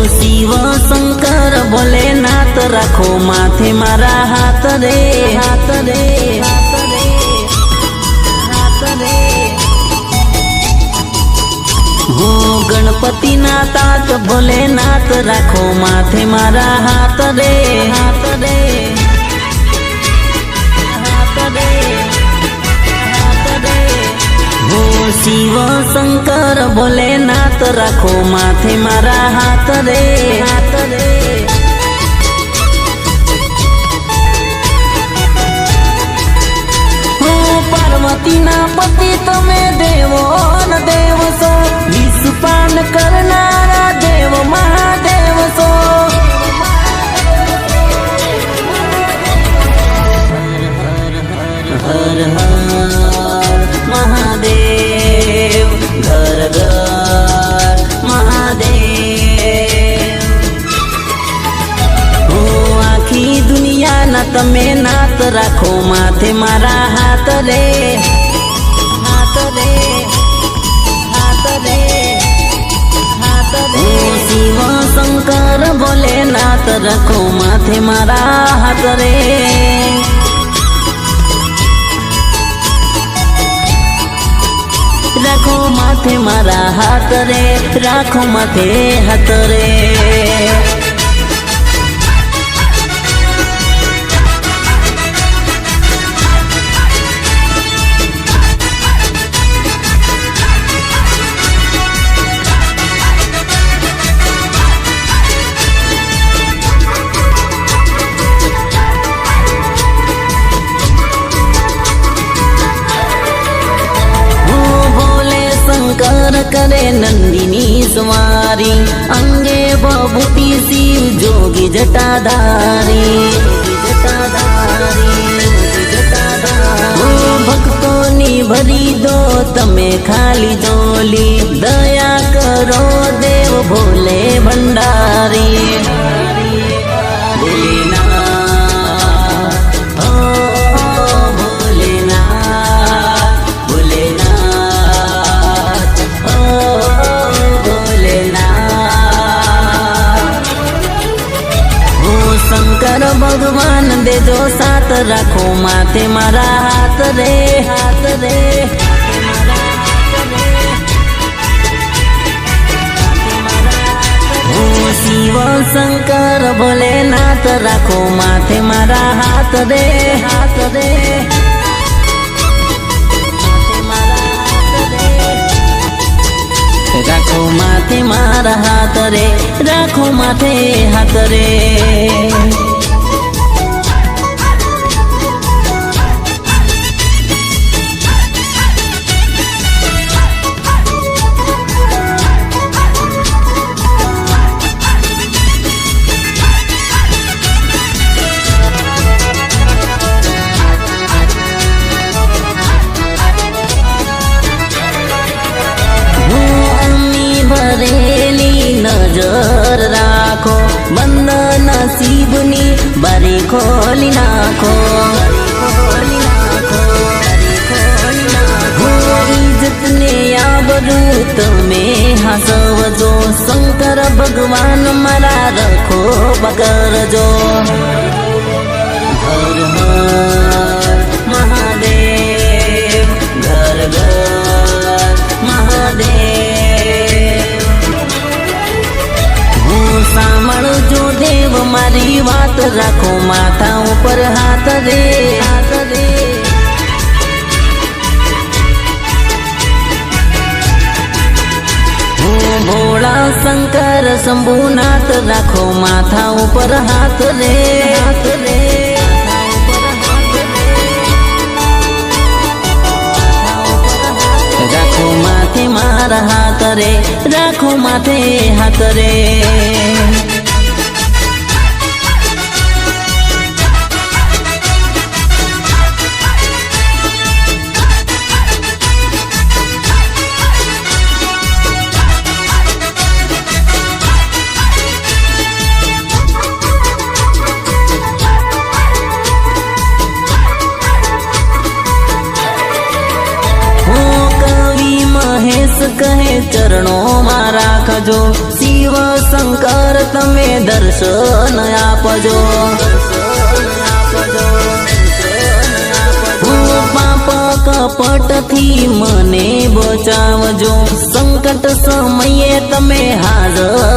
शिव शंकर भोलेनाथ राखो माथे मारा हाथ रे हाथ रे हाथ रे हाथ रे। हो गणपति ना तात भोलेनाथ राखो माथे मारा हाथ रे हाथ रे हाथ रे हाथ रे। हो शिव शंकर भोलेनाथ राखो माथे मारा हाथ रे हाथ रे। हो पार्वती ना पति तमे देवो न देव सो, विषपान करनारा देव महादेव सो। हर हर महादेव घर घर महादेव। हो आखी दुनिया ना तमे नाथ राखो माथे मारा हाथ रे हाथ रे हाथ रे हाथ रे। शिव शंकर भोलेनाथ राखो माथे मारा हाथ रे। राखो माथे मारा हाथ रे राखो माथे हाथ रे। शंकर करे नंदिनी सवारी, अंगे बबूती शिव जोगी जटाधारी जटाधारी जटाधारी। हो भक्तोनी भरी दो तमे खाली झोली, दया करो देव भोले भंडारी। शंकर भगवान दे जो साथ राखो माथे मारा हाथ रे हाथ रे। हो शिव शंकर भोलेनाथ राखो माथे मारा हाथ रे हाथ रे। राखो माथे मारा हाथ रे राखो माथे हाथ रे। नजर राखो बंद नसीबनी बारी खोली नाखो। हो इज्जत ने आबरू तमे हसवजो, शंकर भगवान मारा रखो बकर जो। हर हर महादेव घर घर महादेव। सामण जो देव मारी बात राखो माथा ऊपर हाथ रे हाथ रे। हो भोला शंकर शंभुनाथ राखो माथा ऊपर हाथ रे हाथ रे। राखो माथे मारा हाथ रे राखो माथे हाथ रे। कहे चरणों में राखजो। શિવ શંકર તમે દર્શન આપજો. પાપ કપટથી મને બચાવજો. સંકટ સમયે તમે હાજર